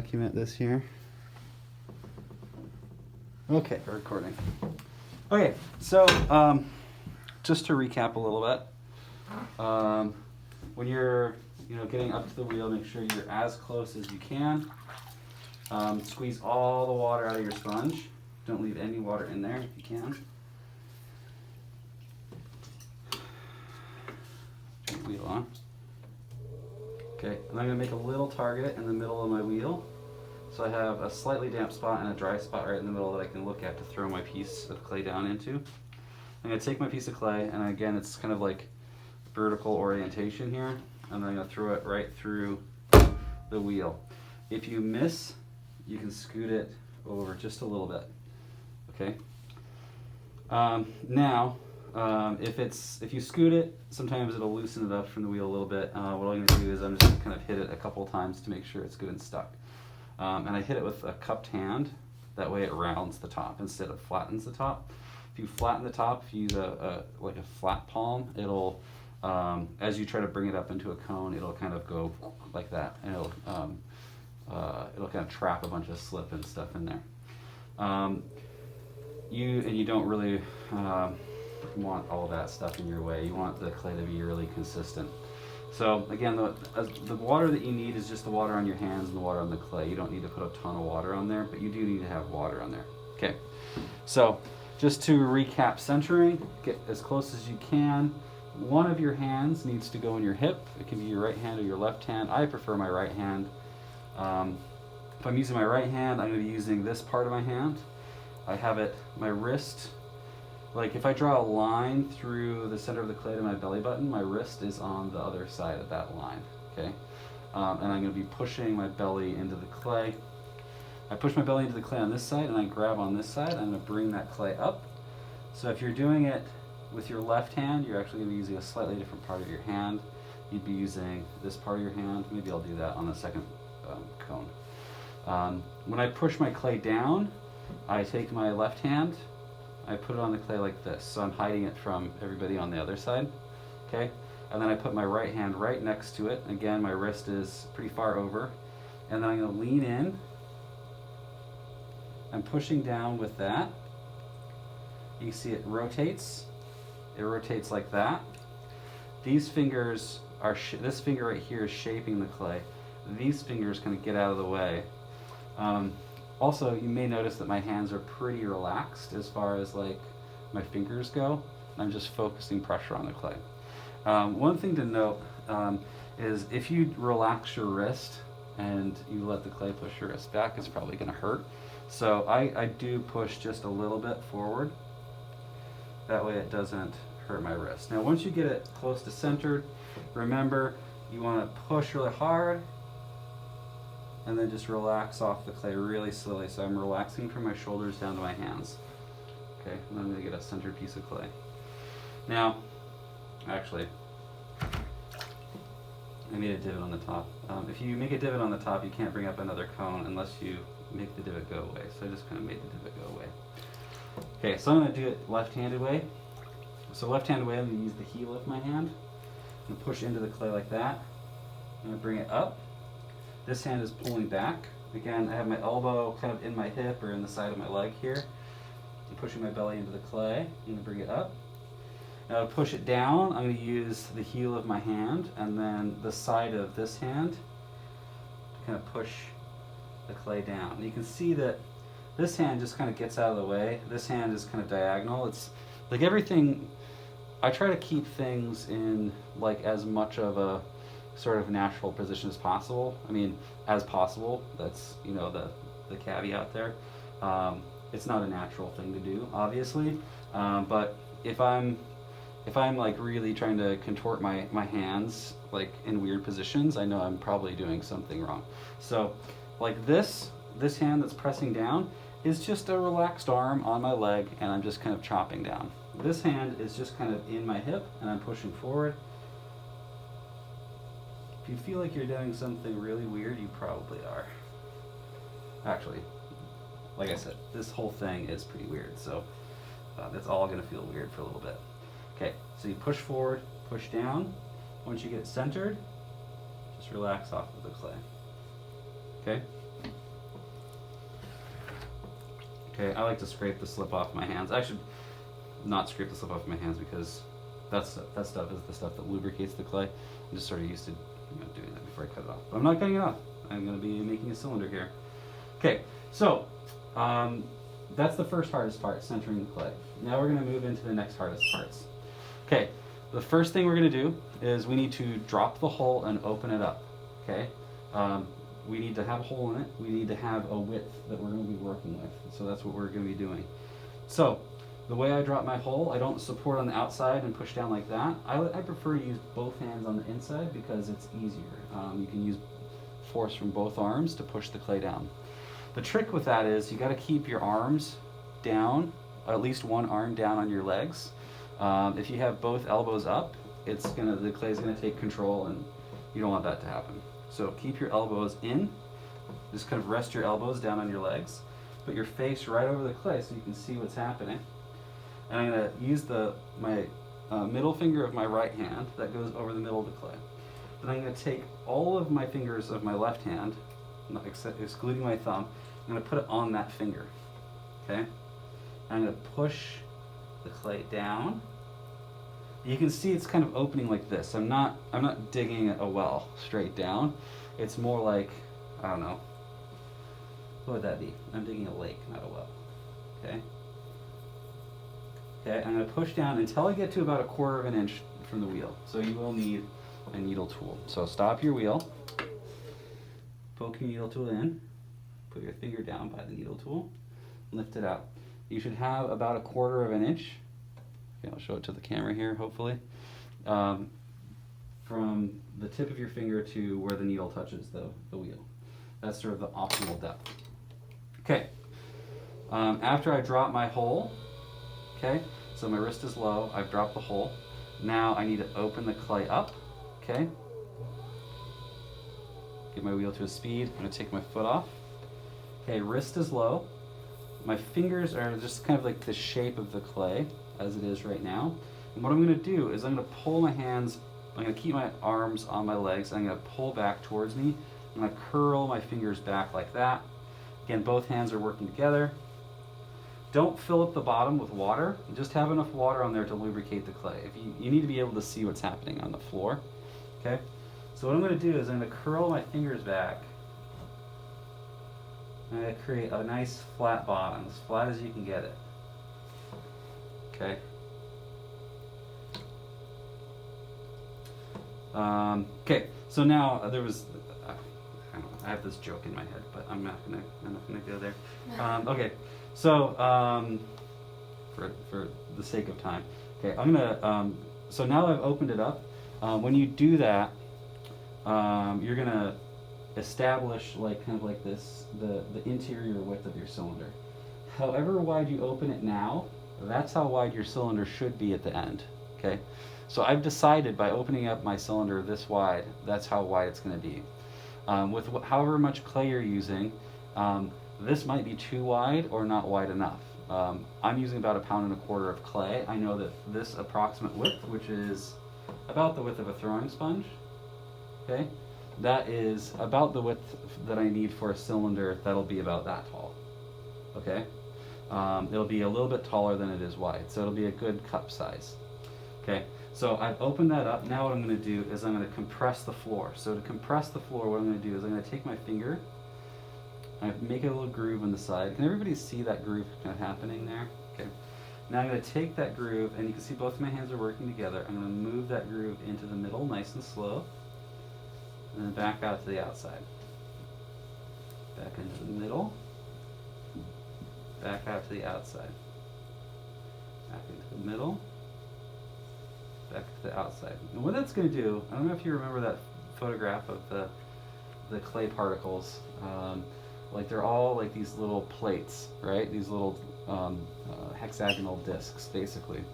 document this here. Okay, we're recording. Okay, so just to recap a little bit, when you're getting up to the wheel, make sure you're as close as you can. Squeeze all the water out of your sponge. Don't leave any water in there if you can. Turn the wheel on. Okay, and I'm going to make a little target in the middle of my wheel. So I have a slightly damp spot and a dry spot right in the middle that I can look at to throw my piece of clay down into. I'm going to take my piece of clay, and again, it's kind of like vertical orientation here, and I'm going to throw it right through the wheel. If you miss, you can scoot it over just a little bit. Okay. Now, if you scoot it, sometimes it'll loosen it up from the wheel a little bit. What I'm going to do is I'm just going to kind of hit it a couple times to make sure it's good and stuck. And I hit it with a cupped hand. That way it rounds the top instead of flattens the top. If you flatten the top, if you use like a flat palm, it'll as you try to bring it up into a cone, it'll kind of go like that, and it'll kind of trap a bunch of slip and stuff in there. You don't really want all that stuff in your way. You want the clay to be really consistent. So again, the water that you need is just the water on your hands and the water on the clay. You don't need to put a ton of water on there, but you do need to have water on there. Okay, so just to recap centering, get as close as you can. One of your hands needs to go in your hip. It can be your right hand or your left hand. I prefer my right hand. If I'm using my right hand, I'm going to be using this part of my hand. I have it, my wrist, like if I draw a line through the center of the clay to my belly button, my wrist is on the other side of that line, okay? And I'm going to be pushing my belly into the clay. I push my belly into the clay on this side, and I grab on this side. I'm going to bring that clay up. So if you're doing it with your left hand, you're actually going to be using a slightly different part of your hand. You'd be using this part of your hand. Maybe I'll do that on the second cone. When I push my clay down, I take my left hand, I put it on the clay like this, so I'm hiding it from everybody on the other side, okay? And then I put my right hand right next to it. Again, my wrist is pretty far over. And then I'm gonna lean in. I'm pushing down with that. You can see it rotates. It rotates like that. These fingers are, this finger right here is shaping the clay. These fingers kind of get out of the way. Also, you may notice that my hands are pretty relaxed as far as like my fingers go. I'm just focusing pressure on the clay. One thing to note is if you relax your wrist and you let the clay push your wrist back, it's probably going to hurt. So I do push just a little bit forward. That way it doesn't hurt my wrist. Now once you get it close to centered, remember you want to push really hard and then just relax off the clay really slowly. So I'm relaxing from my shoulders down to my hands. Okay, and then I'm going to get a centered piece of clay. Now, actually, I made a divot on the top. If you make a divot on the top, you can't bring up another cone unless you make the divot go away. So I just kind of made the divot go away. Okay, so I'm going to do it left-handed way. So left-handed way, I'm going to use the heel of my hand and push into the clay like that. I'm going to bring it up. This hand is pulling back. Again, I have my elbow kind of in my hip or in the side of my leg here. I'm pushing my belly into the clay. I'm going to bring it up. Now to push it down, I'm going to use the heel of my hand and then the side of this hand to kind of push the clay down. And you can see that this hand just kind of gets out of the way. This hand is kind of diagonal. It's like everything, I try to keep things in like as much of a sort of natural position as possible. I mean, as possible. That's, you know, the caveat there. It's not a natural thing to do, obviously. But if I'm like really trying to contort my hands like in weird positions, I know I'm probably doing something wrong. So like this hand that's pressing down is just a relaxed arm on my leg, and I'm just kind of chopping down. This hand is just kind of in my hip and I'm pushing forward. If you feel like you're doing something really weird, you probably are. Actually, like I said, this whole thing is pretty weird, so that's all gonna feel weird for a little bit. Okay, so you push forward, push down. Once you get centered, just relax off of the clay. Okay? Okay, I like to scrape the slip off my hands. I should not scrape the slip off my hands because that stuff is the stuff that lubricates the clay. I'm just sort of used to doing that before I cut it off. But I'm not cutting it off. I'm going to be making a cylinder here. Okay, so that's the first hardest part, centering the clay. Now we're going to move into the next hardest parts. Okay, the first thing we're going to do is we need to drop the hole and open it up. Okay, we need to have a hole in it. We need to have a width that we're going to be working with. So that's what we're going to be doing. So the way I drop my hole, I don't support on the outside and push down like that. I prefer to use both hands on the inside because it's easier. You can use force from both arms to push the clay down. The trick with that is you got to keep your arms down, or at least one arm down on your legs. If you have both elbows up, the clay is gonna take control, and you don't want that to happen. So keep your elbows in. Just kind of rest your elbows down on your legs. Put your face right over the clay so you can see what's happening. And I'm gonna use my middle finger of my right hand that goes over the middle of the clay. Then I'm gonna take all of my fingers of my left hand, excluding my thumb. I'm gonna put it on that finger. Okay. I'm gonna push the clay down. You can see it's kind of opening like this. I'm not digging a well straight down. It's more like, I don't know, what would that be? I'm digging a lake, not a well. Okay. Okay, I'm going to push down until I get to about 1/4 of an inch from the wheel. So you will need a needle tool. So stop your wheel, poke your needle tool in, put your finger down by the needle tool, lift it out. You should have about 1/4 of an inch. Okay, I'll show it to the camera here, hopefully. From the tip of your finger to where the needle touches the wheel. That's sort of the optimal depth. Okay, after I drop my hole, okay, so my wrist is low, I've dropped the hole. Now I need to open the clay up, okay? Get my wheel to a speed, I'm gonna take my foot off. Okay, wrist is low. My fingers are just kind of like the shape of the clay as it is right now. And what I'm gonna do is I'm gonna pull my hands, I'm gonna keep my arms on my legs, I'm gonna pull back towards me. I'm gonna curl my fingers back like that. Again, both hands are working together. Don't fill up the bottom with water. Just have enough water on there to lubricate the clay. You need to be able to see what's happening on the floor. Okay? So what I'm gonna do is I'm gonna curl my fingers back. I'm gonna create a nice flat bottom, as flat as you can get it. Okay. Okay. So now I have this joke in my head, but I'm not gonna go there. Okay. So for the sake of time, okay, I'm gonna. So now I've opened it up. When you do that, you're gonna establish kind of like this the interior width of your cylinder. However wide you open it now, that's how wide your cylinder should be at the end. Okay, so I've decided by opening up my cylinder this wide, that's how wide it's going to be. With however much clay you're using, this might be too wide or not wide enough. I'm using about 1.25 pounds of clay. I know that this approximate width, which is about the width of a throwing sponge, okay, that is about the width that I need for a cylinder that'll be about that tall. Okay, it'll be a little bit taller than it is wide, so it'll be a good cup size. Okay, so I've opened that up. Now what I'm going to do is I'm going to compress the floor. So to compress the floor, what I'm going to do is I'm going to take my finger, I make a little groove on the side. Can everybody see that groove kind of happening there? Okay. Now I'm going to take that groove, and you can see both of my hands are working together. I'm going to move that groove into the middle, nice and slow, and then back out to the outside. Back into the middle, back out to the outside. Back into the middle, back to the outside. And what that's going to do, I don't know if you remember that photograph of the clay particles. Like they're all like these little plates, right? These little hexagonal discs, basically.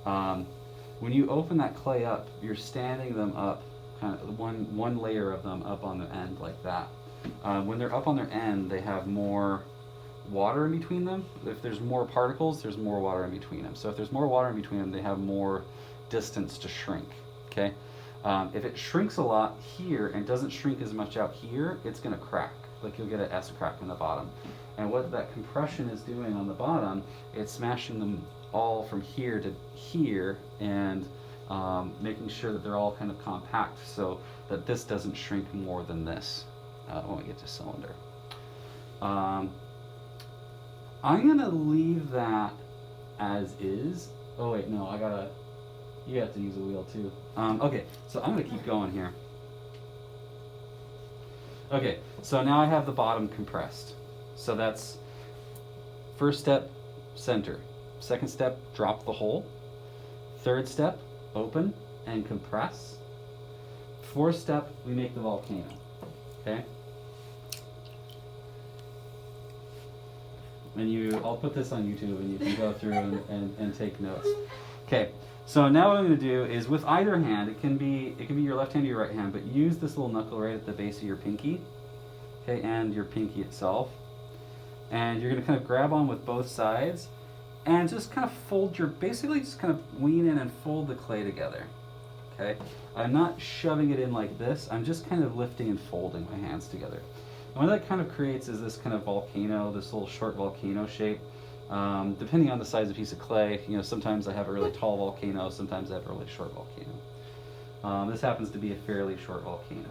When you open that clay up, you're standing them up, kind of one layer of them up on the end like that. When they're up on their end, they have more water in between them. If there's more particles, there's more water in between them. So if there's more water in between them, they have more distance to shrink. Okay. If it shrinks a lot here and doesn't shrink as much out here, it's going to crack. like you'll get an S crack in the bottom. And what that compression is doing on the bottom, it's smashing them all from here to here and making sure that they're all kind of compact so that this doesn't shrink more than this when we get to cylinder. I'm gonna leave that as is. Oh wait, no, you have to use a wheel too. Okay, so I'm gonna keep going here. Okay, so now I have the bottom compressed. So that's first step, center. Second step, drop the hole. Third step, open and compress. Fourth step, we make the volcano. Okay? And I'll put this on YouTube and you can go through and take notes. Okay, so now what I'm going to do is with either hand, it can be your left hand or your right hand, but use this little knuckle right at the base of your pinky, okay, and your pinky itself. And you're going to kind of grab on with both sides and just kind of basically just kind of lean in and fold the clay together, okay? I'm not shoving it in like this, I'm just kind of lifting and folding my hands together. And what that kind of creates is this kind of volcano, this little short volcano shape. Depending on the size of the piece of clay, sometimes I have a really tall volcano, sometimes I have a really short volcano. This happens to be a fairly short volcano.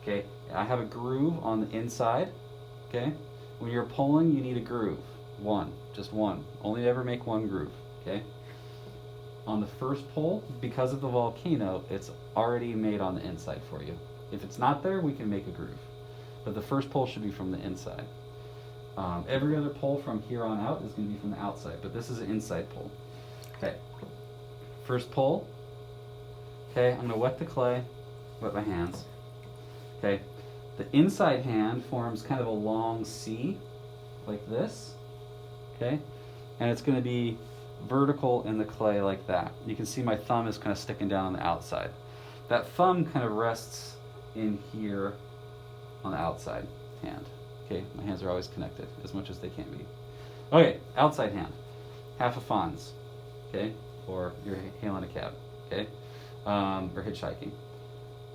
Okay, I have a groove on the inside. Okay, when you're pulling, you need a groove. Just one. Only ever make one groove. Okay. On the first pull, because of the volcano, it's already made on the inside for you. If it's not there, we can make a groove. But the first pull should be from the inside. Every other pull from here on out is going to be from the outside, but this is an inside pull. Okay, first pull. Okay, I'm going to wet the clay, wet my hands. Okay, the inside hand forms kind of a long C, like this. Okay, and it's going to be vertical in the clay like that. You can see my thumb is kind of sticking down on the outside. That thumb kind of rests in here on the outside hand. Okay, my hands are always connected as much as they can be. Okay, outside hand, half a Fonz, okay, or you're hailing a cab, okay, or hitchhiking.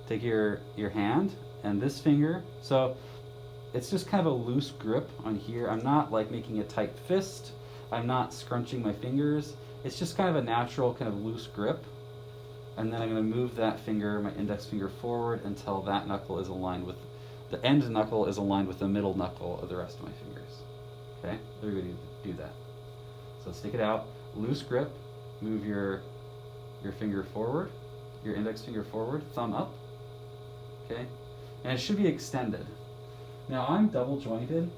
Take your hand and this finger, so it's just kind of a loose grip on here. I'm not like making a tight fist. I'm not scrunching my fingers. It's just kind of a natural kind of loose grip. And then I'm going to move that finger, my index finger, forward until that knuckle is aligned with the end knuckle is aligned with the middle knuckle of the rest of my fingers. Okay, everybody do that. So stick it out, loose grip, move your finger forward, your index finger forward, thumb up. Okay, and it should be extended. Now I'm double jointed.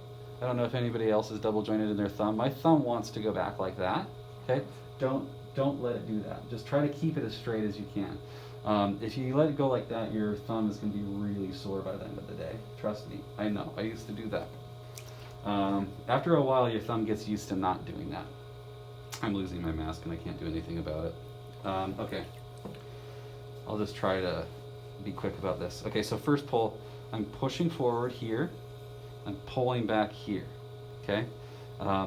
I don't know if anybody else is double jointed in their thumb. My thumb wants to go back like that. Okay, don't let it do that. Just try to keep it as straight as you can. If you let it go like that, your thumb is going to be really sore by the end of the day. Trust me, I know. I used to do that. After a while, your thumb gets used to not doing that. I'm losing my mask and I can't do anything about it. Okay, I'll just try to be quick about this. Okay, so first pull, I'm pushing forward here. I'm pulling back here. Okay,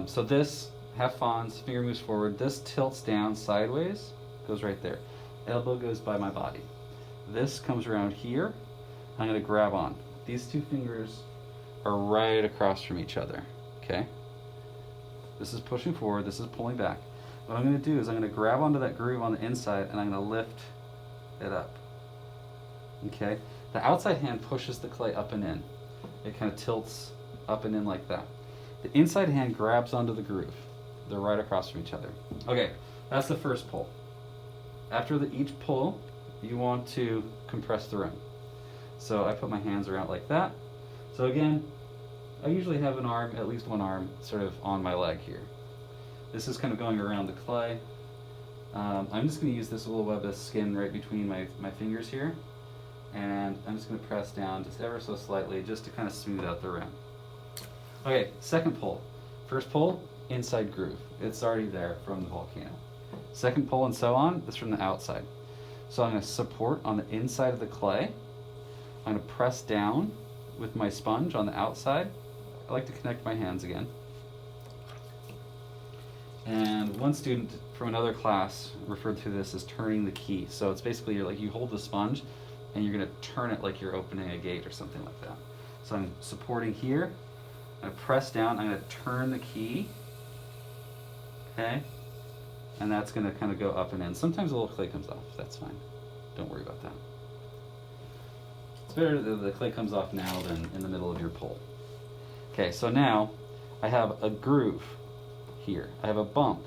so this, half Fonz, finger moves forward. This tilts down sideways, goes right there. Elbow goes by my body. This comes around here. I'm going to grab on. These two fingers are right across from each other. Okay? This is pushing forward. This is pulling back. What I'm going to do is I'm going to grab onto that groove on the inside and I'm going to lift it up. Okay? The outside hand pushes the clay up and in. It kind of tilts up and in like that. The inside hand grabs onto the groove. They're right across from each other. Okay, that's the first pull. After each pull, you want to compress the rim. So I put my hands around like that. So again, I usually have an arm, at least one arm, sort of on my leg here. This is kind of going around the clay. I'm just going to use this little web of skin right between my fingers here. And I'm just going to press down just ever so slightly just to kind of smooth out the rim. Okay, second pull. First pull, inside groove. It's already there from the volcano. Second pull and so on, that's from the outside. So I'm going to support on the inside of the clay. I'm going to press down with my sponge on the outside. I like to connect my hands again. And one student from another class referred to this as turning the key. So it's basically you hold the sponge and you're going to turn it like you're opening a gate or something like that. So I'm supporting here. I'm gonna press down, I'm gonna turn the key, okay? And that's gonna kind of go up and in. Sometimes a little clay comes off, that's fine. Don't worry about that. It's better that the clay comes off now than in the middle of your pull. Okay, so now I have a groove here. I have a bump.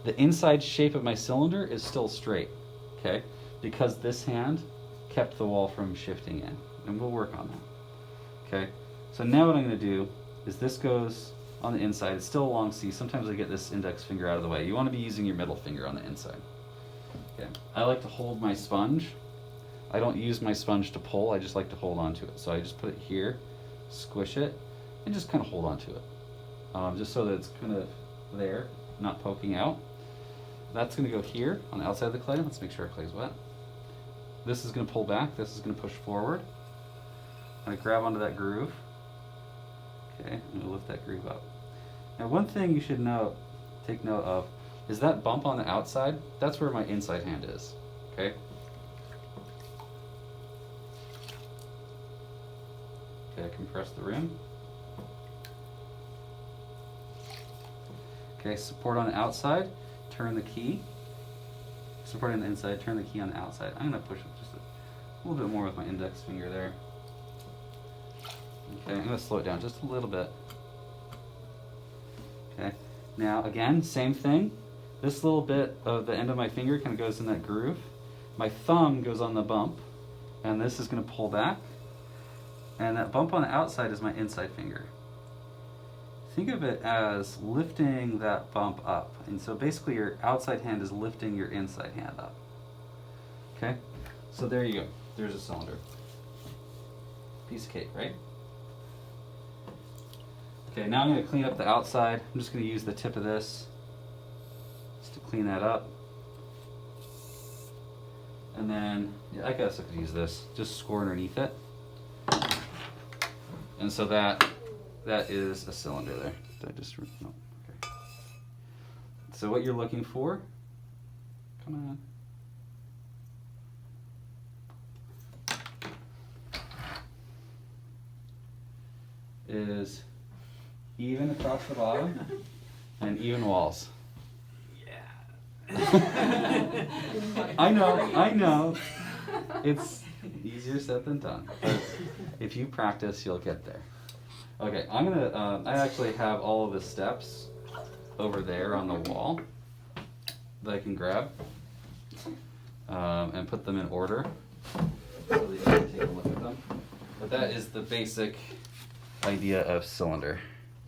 The inside shape of my cylinder is still straight, okay? Because this hand kept the wall from shifting in. And we'll work on that, okay? So now what I'm gonna do is this goes on the inside. It's still a long C. Sometimes I get this index finger out of the way. You wanna be using your middle finger on the inside. Okay. I like to hold my sponge. I don't use my sponge to pull, I just like to hold on to it. So I just put it here, squish it, and just kind of hold on to it. Just so that it's kind of there, not poking out. That's gonna go here on the outside of the clay. Let's make sure our clay's wet. This is gonna pull back, this is gonna push forward. I'm gonna grab onto that groove. Okay, I'm gonna lift that groove up. Now one thing you should take note of, is that bump on the outside, that's where my inside hand is, okay? Okay, compress the rim. Okay, support on the outside, turn the key. Support on the inside, turn the key on the outside. I'm gonna push it just a little bit more with my index finger there. Okay, I'm gonna slow it down just a little bit. Okay, now again, same thing. This little bit of the end of my finger kind of goes in that groove. My thumb goes on the bump, and this is gonna pull back. And that bump on the outside is my inside finger. Think of it as lifting that bump up. And so basically your outside hand is lifting your inside hand up. Okay, so there you go. There's a cylinder. Piece of cake, right? Okay, now I'm gonna clean up the outside. I'm just gonna use the tip of this just to clean that up. And then, yeah, I guess I could use this. Just score underneath it. And so that is a cylinder there. Did I just, no, okay. So what you're looking for, come on, is even across the bottom and even walls. Yeah. I know. It's easier said than done. But if you practice, you'll get there. Okay, I'm gonna, I actually have all of the steps over there on the wall that I can grab and put them in order so that you can take a look at them. But that is the basic idea of cylinder.